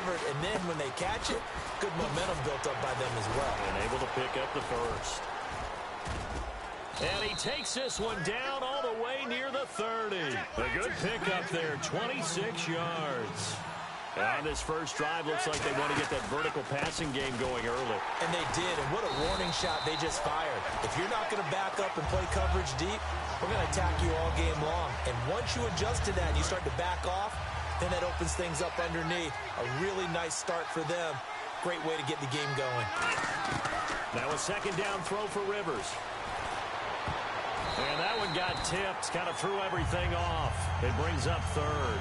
covered, and then when they catch it, good momentum built up by them as well. And able to pick up the first. And he takes this one down all the way near the 30. A good pickup there, 26 yards. On this first drive, looks like they want to get that vertical passing game going early. And they did, and what a warning shot they just fired. If you're not going to back up and play coverage deep, we're going to attack you all game long. And once you adjust to that and you start to back off, then that opens things up underneath. A really nice start for them. Great way to get the game going. Now a second down throw for Rivers. And that one got tipped, kind of threw everything off. It brings up third.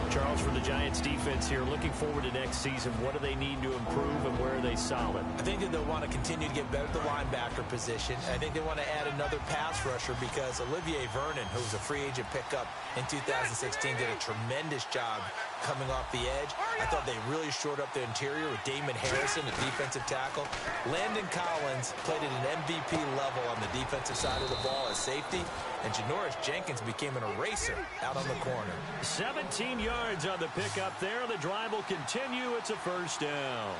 Charles, for the Giants defense here, looking forward to next season, what do they need to improve and where are they solid? I think that they'll want to continue to get better at the linebacker position. I think they want to add another pass rusher because Olivier Vernon, who was a free agent pickup in 2016, did a tremendous job coming off the edge. I thought they really shored up their interior with Damon Harrison, a defensive tackle. Landon Collins played at an MVP level on the defensive side of the ball as safety, and Janoris Jenkins became an eraser out on the corner. 17 yards on the pickup there. The drive will continue. It's a first down.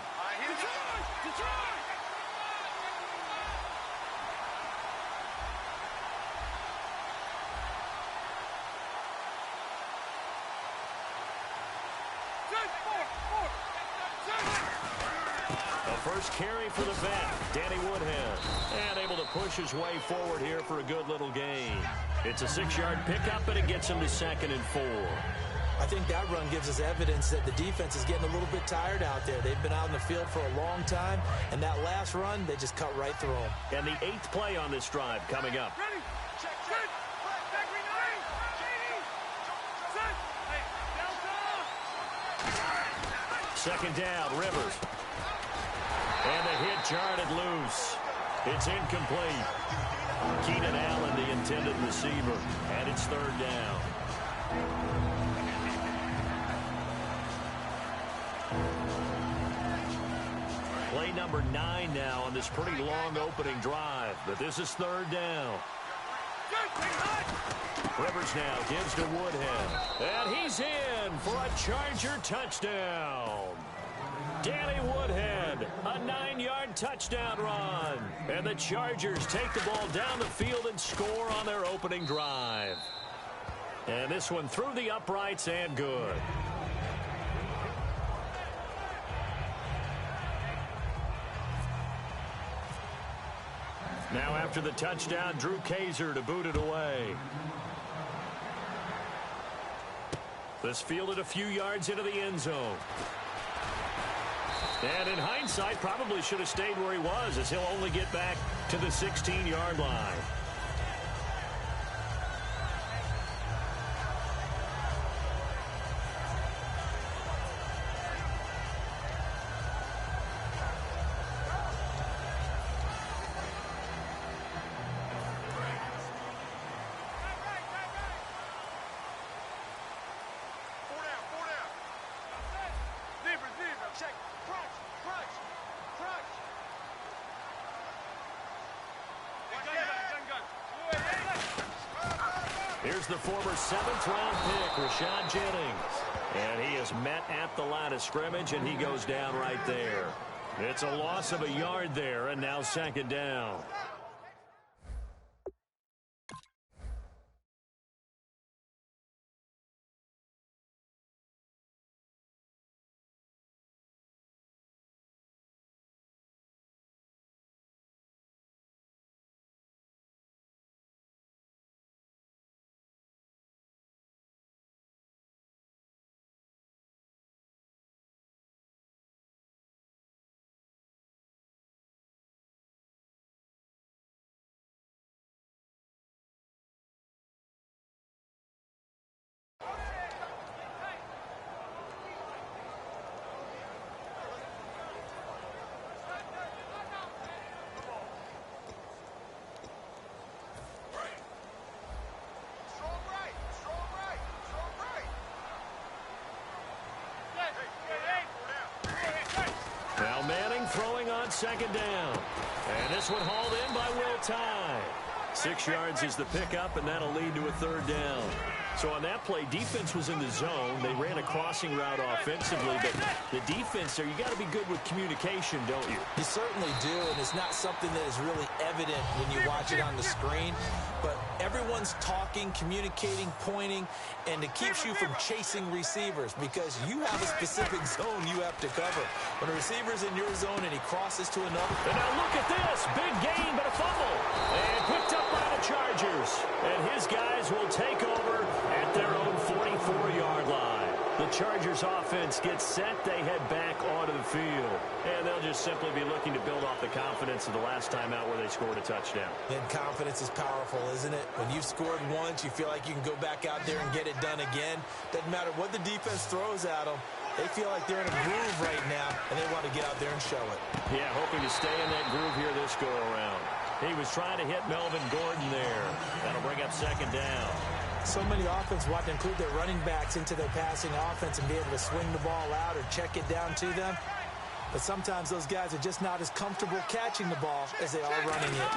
First carry for the vet, Danny Woodhead. And able to push his way forward here for a good little gain. It's a 6-yard pickup, but it gets him to 2nd and 4. I think that run gives us evidence that the defense is getting a little bit tired out there. They've been out in the field for a long time, and that last run, they just cut right through them. And the 8th play on this drive coming up. Ready? Check. Second down, Rivers. And the hit jarred loose. It's incomplete. Keenan Allen, the intended receiver. And it's 3rd down. Play number 9 now on this pretty long opening drive. But this is 3rd down. Rivers now gives to Woodhead. And he's in for a Charger touchdown. Danny Woodhead, a 9-yard touchdown run. And the Chargers take the ball down the field and score on their opening drive. And this one through the uprights and good. Now after the touchdown, Drew Kaiser to boot it away. This fielded a few yards into the end zone. And in hindsight, probably should have stayed where he was, as he'll only get back to the 16-yard line. Here's the former 7th-round pick, Rashad Jennings. And he is met at the line of scrimmage, and he goes down right there. It's a loss of a yard there, and now 2nd down. Now Manning throwing on 2nd down. And this one hauled in by Will Tye. 6 yards is the pickup, and that'll lead to a 3rd down. So on that play, defense was in the zone. They ran a crossing route offensively, but the defense there, you got to be good with communication, don't you? You certainly do, and it's not something that is really evident when you watch it on the screen. But everyone's talking, communicating, pointing, and it keeps you from chasing receivers because you have a specific zone you have to cover. When a receiver's in your zone and he crosses to another. And now look at this. Big gain, but a fumble. And picked up by the Chargers. And his guys will take over at their own 44-yard line. The Chargers offense gets set. They head back onto the field. And they'll just simply be looking to build off the confidence of the last time out where they scored a touchdown. And confidence is powerful, isn't it? When you've scored once, you feel like you can go back out there and get it done again. Doesn't matter what the defense throws at them. They feel like they're in a groove right now, and they want to get out there and show it. Yeah, hoping to stay in that groove here this go-around. He was trying to hit Melvin Gordon there. That'll bring up second down. So many offenses want to include their running backs into their passing offense and be able to swing the ball out or check it down to them. But sometimes those guys are just not as comfortable catching the ball as they are running it.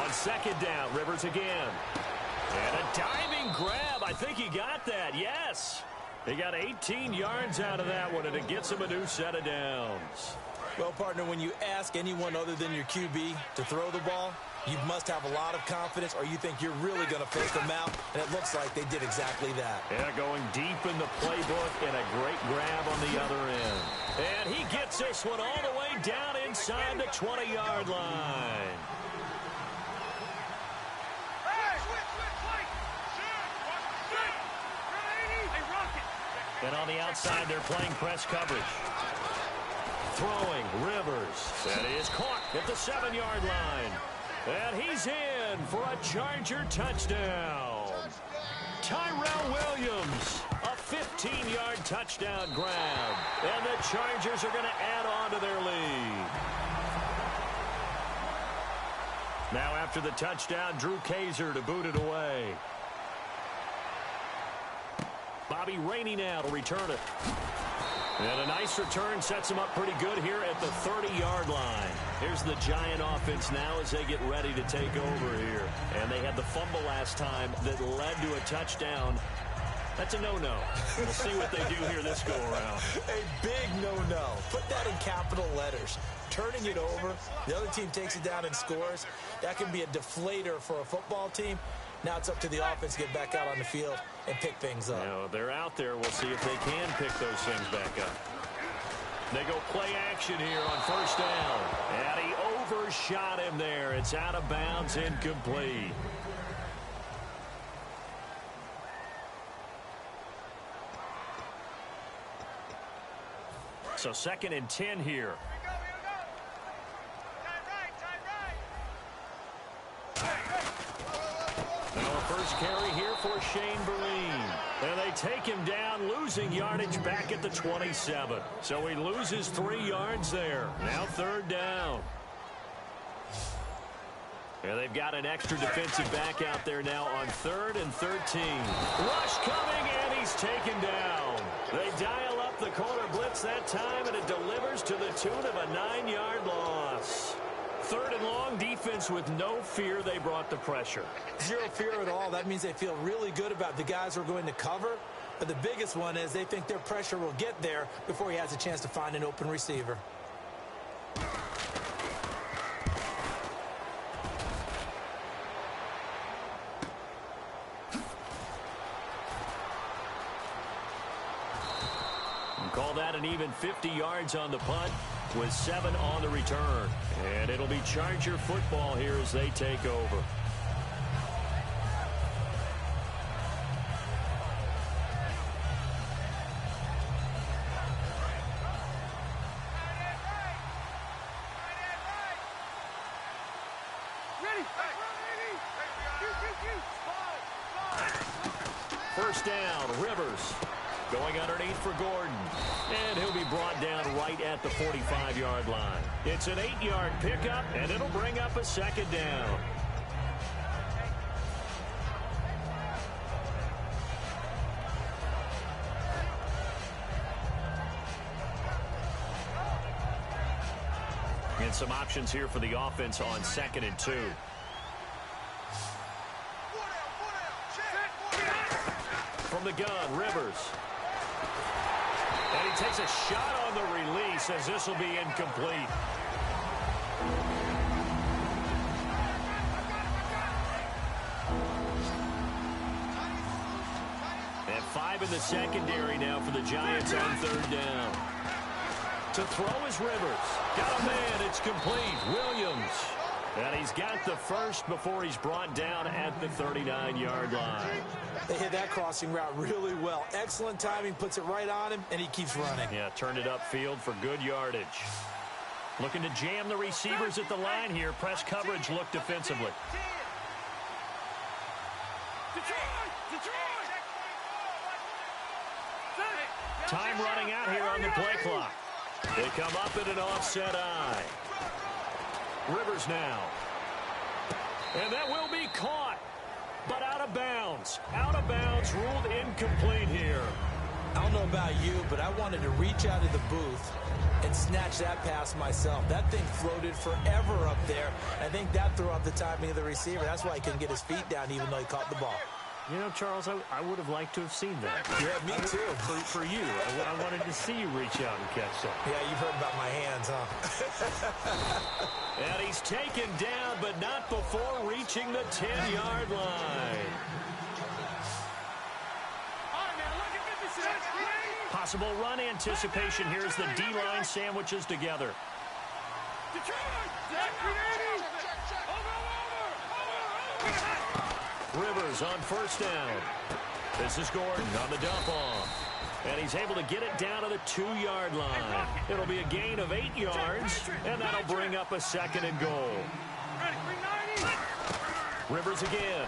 On second down, Rivers again. And a diving grab. I think he got that, yes. He got 18 yards out of that one, and it gets him a new set of downs. Well, partner, when you ask anyone other than your QB to throw the ball, you must have a lot of confidence or you think you're really going to fake them out, and it looks like they did exactly that. Yeah, going deep in the playbook and a great grab on the other end. And he gets this one all the way down inside the 20-yard line. And on the outside, they're playing press coverage. Throwing, Rivers. That is caught at the 7-yard line. And he's in for a Charger touchdown. Tyrell Williams, a 15-yard touchdown grab. And the Chargers are going to add on to their lead. Now after the touchdown, Drew Kaiser to boot it away. Bobby Rainey now to return it. And a nice return sets him up pretty good here at the 30-yard line. Here's the Giant offense now as they get ready to take over here. And they had the fumble last time that led to a touchdown. That's a no-no. We'll see what they do here this go-around. A big no-no. Put that in capital letters. Turning it over, the other team takes it down and scores. That can be a deflator for a football team. Now it's up to the offense to get back out on the field and pick things up. You know, they're out there. We'll see if they can pick those things back up. They go play action here on first down. And he overshot him there. It's out of bounds, incomplete. So 2nd and 10 here. Now a first carry here for Shane Vereen. And they take him down, losing yardage back at the 27. So he loses 3 yards there. Now 3rd down. And they've got an extra defensive back out there now on 3rd and 13. Rush coming, and he's taken down. They dial up the corner blitz that time, and it delivers to the tune of a 9-yard loss. 3rd and long, defense with no fear. They brought the pressure. Zero fear at all. That means they feel really good about the guys who are going to cover. But the biggest one is they think their pressure will get there before he has a chance to find an open receiver. Call that an even 50 yards on the punt with 7 on the return. And it'll be Charger football here as they take over. First down, Rivers. Going underneath for Gordon. And he'll be brought down right at the 45-yard line. It's an 8-yard pickup, and it'll bring up a 2nd down. And some options here for the offense on 2nd and 2. the gun, Rivers. And he takes a shot on the release as this will be incomplete. And 5 in the secondary now for the Giants on third down. To throw is Rivers. Got a man. It's complete. Williams. And he's got the first before he's brought down at the 39-yard line. They hit that crossing route really well. Excellent timing, puts it right on him, and he keeps running. Yeah, turned it upfield for good yardage. Looking to jam the receivers at the line here. Press coverage look defensively. Time running out here on the play clock. They come up in an offset eye. Rivers now. And that will be caught, but out of bounds. Out of bounds, ruled incomplete here. I don't know about you, but I wanted to reach out of the booth and snatch that pass myself. That thing floated forever up there. I think that threw off the timing of the receiver. That's why he couldn't get his feet down even though he caught the ball. You know, Charles, I would have liked to have seen that. Yeah, me too. For you. I wanted to see you reach out and catch something. Yeah, you've heard about my hands, huh? And he's taken down, but not before reaching the 10-yard line. Possible run anticipation here as the D-line sandwiches together. Rivers on first down. This is Gordon on the dump off. And he's able to get it down to the 2-yard line. It'll be a gain of 8 yards, and that'll bring up a second and goal. Rivers again.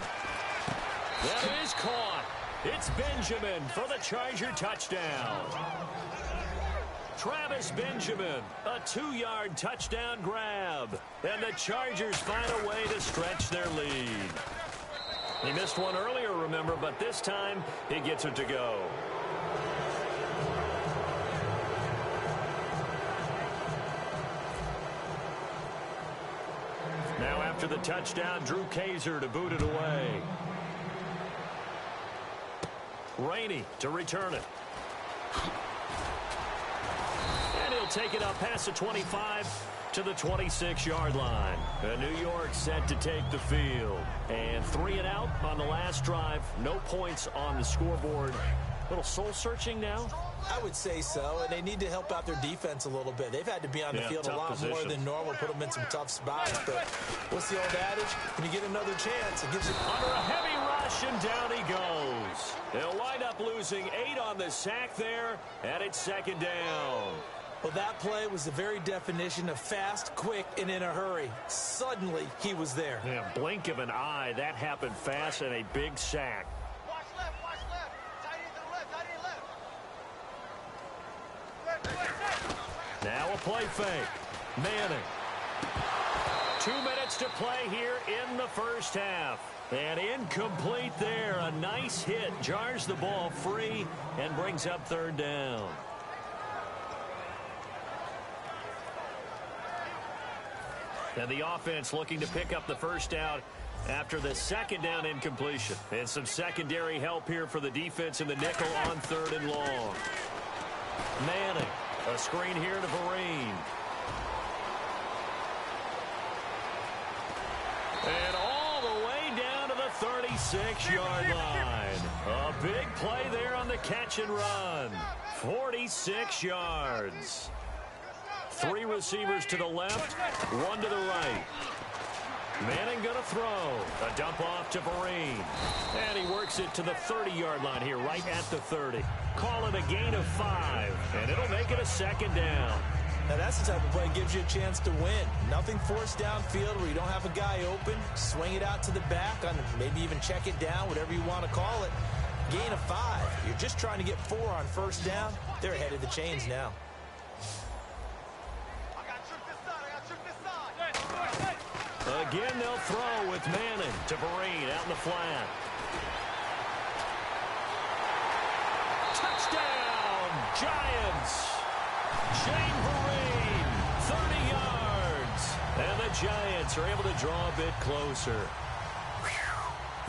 That is caught. It's Benjamin for the Charger touchdown. Travis Benjamin, a 2-yard touchdown grab. And the Chargers find a way to stretch their lead. He missed one earlier, remember, but this time he gets it to go. Now after the touchdown, Drew Kaiser to boot it away. Rainey to return it. And he'll take it up past the 25 to the 26-yard line. New York set to take the field. And 3 and out on the last drive. No points on the scoreboard. Little soul-searching now? I would say so, and they need to help out their defense a little bit. They've had to be on the field a lot more than normal, put them in some tough spots. But what's the old adage? When you get another chance, it gives you... Under a heavy rush, and down he goes. They'll wind up losing 8 on the sack there, and it's second down. Well, that play was the very definition of fast, quick, and in a hurry. Suddenly, he was there. Yeah, blink of an eye. That happened fast and a big sack. Watch left. Tight end to the left. Now a play fake. Manning. 2 minutes to play here in the first half. And incomplete there. A nice hit. Jars the ball free and brings up third down. And the offense looking to pick up the first down after the second down incompletion. And some secondary help here for the defense in the nickel on third and long. Manning. A screen here to Vereen. And all the way down to the 36-yard line. A big play there on the catch and run. 46 yards. 3 receivers to the left, 1 to the right. Manning going to throw. A dump off to Vereen. And he works it to the 30-yard line here, right at the 30. Call it a gain of 5, and it'll make it a second down. Now, that's the type of play that gives you a chance to win. Nothing forced downfield where you don't have a guy open. Swing it out to the back, on maybe even check it down, whatever you want to call it. Gain of 5. You're just trying to get 4 on first down. They're ahead of the chains now. Again, they'll throw with Manning to Vereen out in the flat. Touchdown, Giants! Shane Vereen, 30 yards. And the Giants are able to draw a bit closer.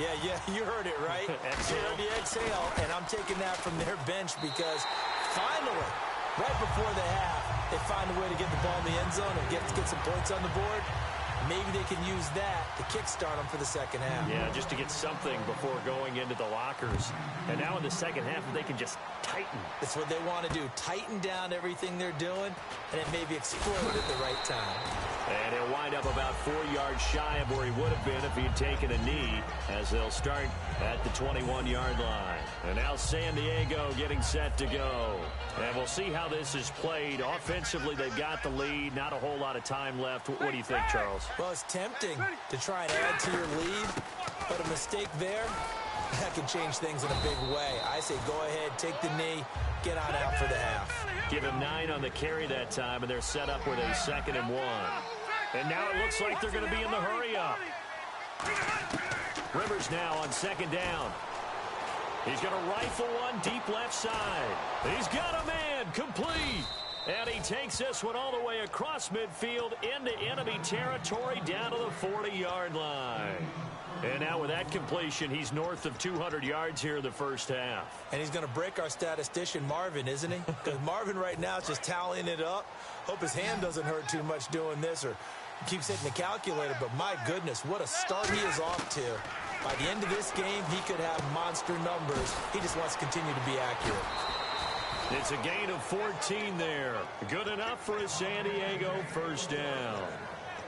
Yeah, you heard it, right? You heard the exhale, and I'm taking that from their bench because finally, right before the half, they find a way to get the ball in the end zone and get some points on the board. Maybe they can use that to kickstart them for the second half. Yeah, just to get something before going into the lockers. And now in the second half, they can just tighten. That's what they want to do. Tighten down everything they're doing, and it maybe explode at the right time. And he'll wind up about 4 yards shy of where he would have been if he had taken a knee, as they'll start at the 21-yard line. And now San Diego getting set to go. And we'll see how this is played. Offensively, they've got the lead. Not a whole lot of time left. What do you think, Charles? Well, it's tempting to try and add to your lead, but a mistake there, that can change things in a big way. I say go ahead, take the knee, get on out for the half. Give him 9 on the carry that time, and they're set up with a 2nd and 1. And now it looks like they're going to be in the hurry-up. Rivers now on 2nd down. He's going to rifle one deep left side. He's got a man, complete. And he takes this one all the way across midfield into enemy territory down to the 40-yard line. And now with that completion, he's north of 200 yards here in the first half. And he's going to break our statistician, Marvin, isn't he? Because Marvin right now is just tallying it up. Hope his hand doesn't hurt too much doing this or keeps hitting the calculator. But my goodness, what a start he is off to. By the end of this game, he could have monster numbers. He just wants to continue to be accurate. It's a gain of 14 there. Good enough for a San Diego first down.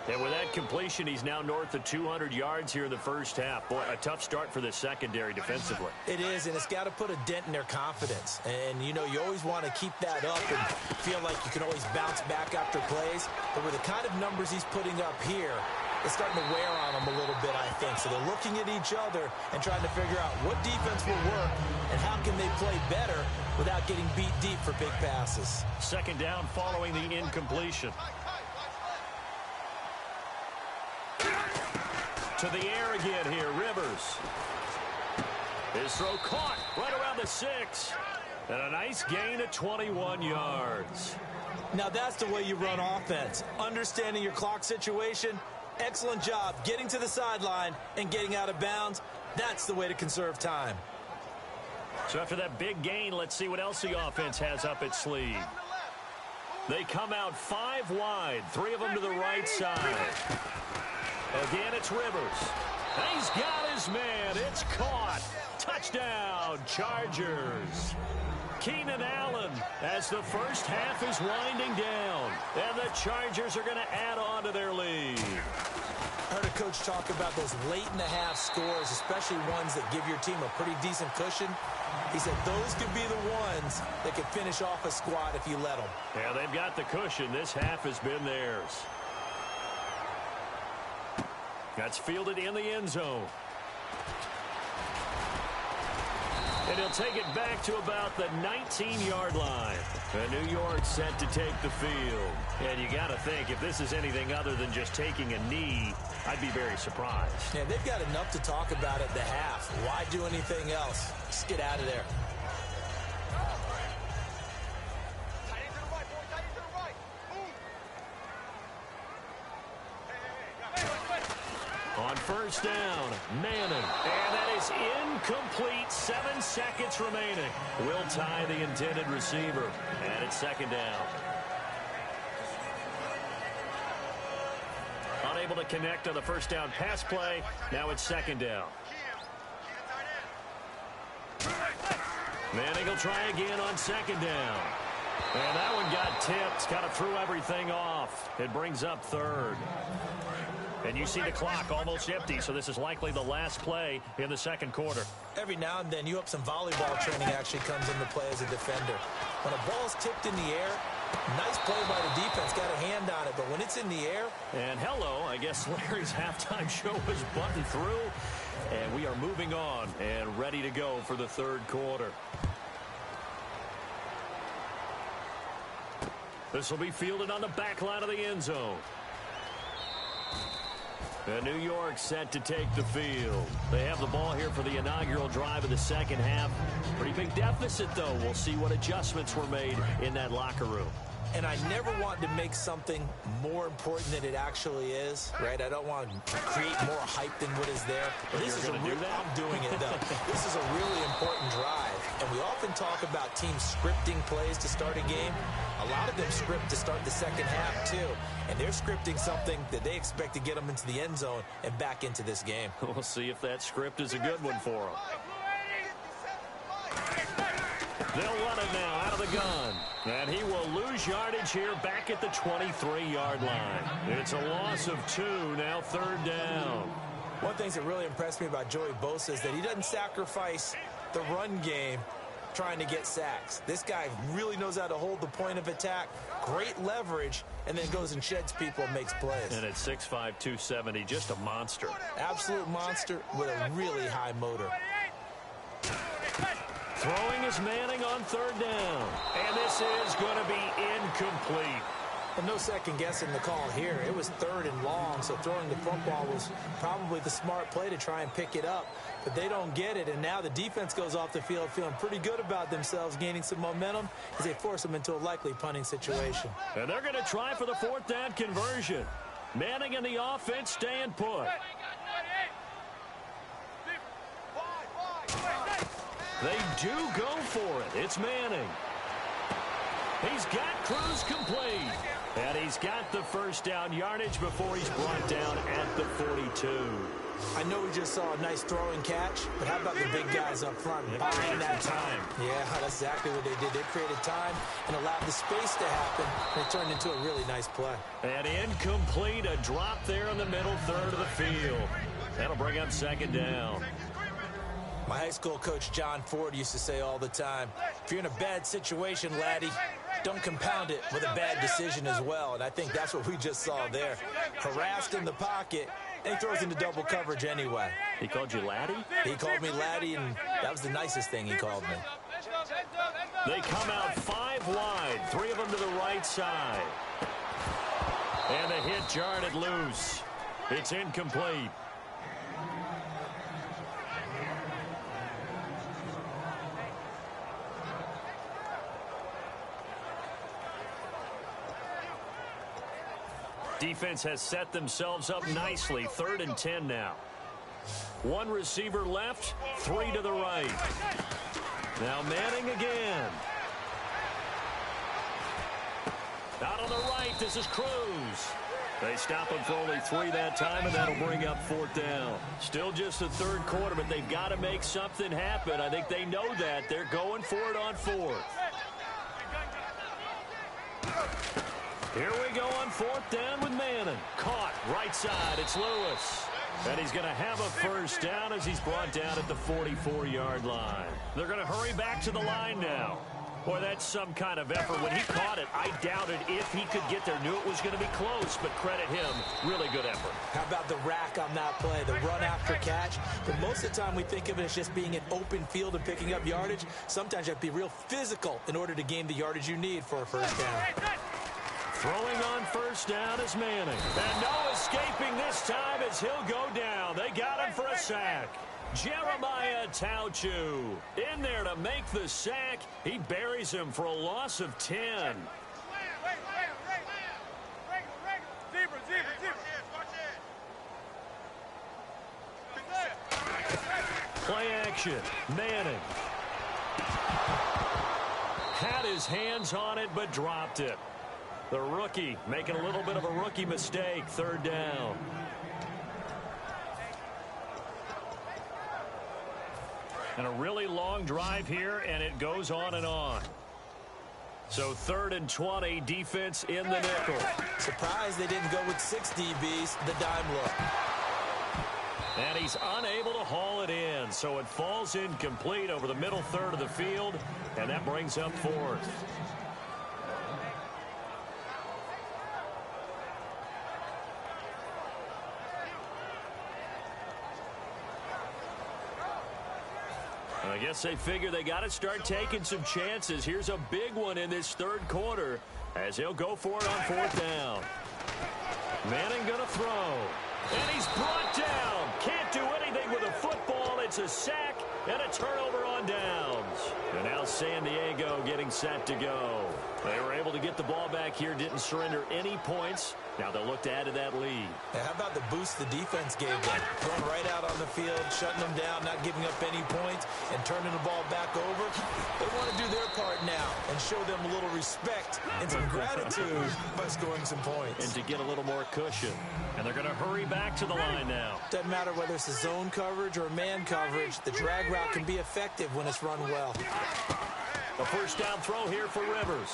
And with that completion, he's now north of 200 yards here in the first half. Boy, a tough start for the secondary defensively. It is, and it's got to put a dent in their confidence. And, you know, you always want to keep that up and feel like you can always bounce back after plays. But with the kind of numbers he's putting up here, it's starting to wear on them a little bit, I think. So they're looking at each other and trying to figure out what defense will work and how can they play better without getting beat deep for big passes. 2nd down following the incompletion. To the air again here, Rivers. His throw caught right around the 6. And a nice gain of 21 yards. Now that's the way you run offense. Understanding your clock situation. Excellent job getting to the sideline and getting out of bounds. That's the way to conserve time. So after that big gain, let's see what else the offense has up its sleeve. They come out 5 wide, 3 of them to the right side. Again, it's Rivers. He's got his man. It's caught. Touchdown, Chargers. Keenan Allen as the first half is winding down. And the Chargers are going to add on to their lead. I heard a coach talk about those late-in-the-half scores, especially ones that give your team a pretty decent cushion. He said those could be the ones that could finish off a squad if you let them. Yeah, they've got the cushion. This half has been theirs. That's fielded in the end zone. And he'll take it back to about the 19-yard line. And New York set to take the field. And you got to think, if this is anything other than just taking a knee, I'd be very surprised. Yeah, they've got enough to talk about at the half. Why do anything else? Just get out of there. Tight end to the right, boy. Tight end to the right. Move. On first down, Madden. And that is incomplete. 7 seconds remaining. Will tie the intended receiver. And it's 2nd down. Unable to connect on the first down pass play. Now it's 2nd down. Manning will try again on 2nd down. And that one got tipped. Kind of threw everything off. It brings up 3rd. And you see the clock almost empty, so this is likely the last play in the 2nd quarter. Every now and then, you hope some volleyball training actually comes into play as a defender. When a ball's tipped in the air, nice play by the defense, got a hand on it, but when it's in the air... And hello, I guess Larry's halftime show was buttoned through, and we are moving on and ready to go for the 3rd quarter. This will be fielded on the back line of the end zone. And New York set to take the field. They have the ball here for the inaugural drive of the 2nd half. Pretty big deficit, though. We'll see what adjustments were made in that locker room. And I never want to make something more important than it actually is, right? I don't want to create more hype than what is there. But this is I'm doing it, though. This is a really important drive. And we often talk about teams scripting plays to start a game. A lot of them script to start the second half, too. And they're scripting something that they expect to get them into the end zone and back into this game. We'll see if that script is a good one for them. They'll run it now out of the gun. And he will lose yardage here back at the 23-yard line. It's a loss of 2, now third down. One of the things that really impressed me about Joey Bosa is that he doesn't sacrifice the run game trying to get sacks. This guy really knows how to hold the point of attack, great leverage, and then goes and sheds people and makes plays. And at 6'5", 270, just a monster. Absolute monster with a really high motor. Throwing is Manning on third down. And this is going to be incomplete. And no second guessing the call here. It was third and long, so throwing the football was probably the smart play to try and pick it up. But they don't get it, and now the defense goes off the field feeling pretty good about themselves, gaining some momentum as they force them into a likely punting situation. And they're going to try for the fourth down conversion. Manning and the offense staying put. They do go for it. It's Manning. He's got Cruz complete. And he's got the first down yardage before he's brought down at the 42. I know we just saw a nice throwing catch, but how about the big guys up front buying that time? Yeah, that's exactly what they did. They created time and allowed the space to happen, and it turned into a really nice play. And incomplete, a drop there in the middle third of the field. That'll bring up second down. My high school coach, John Ford, used to say all the time, if you're in a bad situation, laddie, don't compound it with a bad decision as well. And I think that's what we just saw there. Harassed in the pocket, and he throws into double coverage anyway. He called you laddie? He called me laddie, and that was the nicest thing he called me. They come out 5 wide, 3 of them to the right side. And the hit jarred it loose. It's incomplete. Defense has set themselves up nicely. 3rd and 10 now. 1 receiver left, 3 to the right. Now Manning again. Out on the right, this is Cruz. They stop him for only 3 that time, and that'll bring up 4th down. Still just the 3rd quarter, but they've got to make something happen. I think they know that. They're going for it on 4th. Here we go on 4th down with Manning. Caught right side. It's Lewis. And he's going to have a first down as he's brought down at the 44-yard line. They're going to hurry back to the line now. Boy, that's some kind of effort. When he caught it, I doubted if he could get there. Knew it was going to be close, but credit him. Really good effort. How about the rack on that play, the run after catch? But most of the time we think of it as just being an open field and picking up yardage. Sometimes you have to be real physical in order to gain the yardage you need for a first down. Throwing on first down is Manning. And no escaping this time as he'll go down. They got him for a sack. Jeremiah Tauchu in there to make the sack. He buries him for a loss of 10. Play action. Manning had his hands on it but dropped it. The rookie making a little bit of a rookie mistake. 3rd down. And a really long drive here, and it goes on and on. So 3rd and 20, defense in the nickel. Surprised they didn't go with 6 DBs, the dime look. And he's unable to haul it in, so it falls incomplete over the middle third of the field, and that brings up 4th. I guess they figure they got to start taking some chances. Here's a big one in this 3rd quarter as he'll go for it on 4th down. Manning going to throw. And he's brought down. Can't do anything with a football. It's It's a sack and a turnover on downs. And now San Diego getting set to go. They were able to get the ball back here, didn't surrender any points. Now they'll look to add to that lead. Yeah, how about the boost the defense gave them? Going right out on the field, shutting them down, not giving up any points, and turning the ball back over. They want to do their part now and show them a little respect and some gratitude by scoring some points. And to get a little more cushion. And they're going to hurry back to the line now. Doesn't matter whether it's a zone coverage or man coverage, the drag route can be effective when it's run well. The first down throw here for Rivers.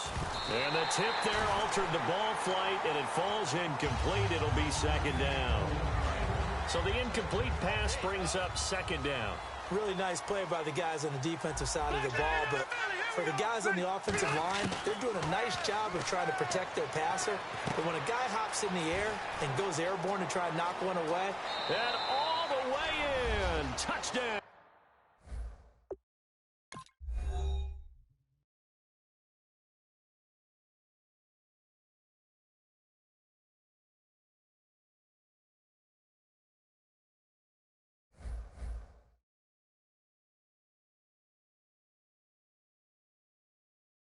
And the tip there altered the ball flight, and it falls incomplete. It'll be second down. So the incomplete pass brings up second down. Really nice play by the guys on the defensive side of the ball, but for the guys on the offensive line, they're doing a nice job of trying to protect their passer. But when a guy hops in the air and goes airborne to try and knock one away. And all the way in. Touchdown.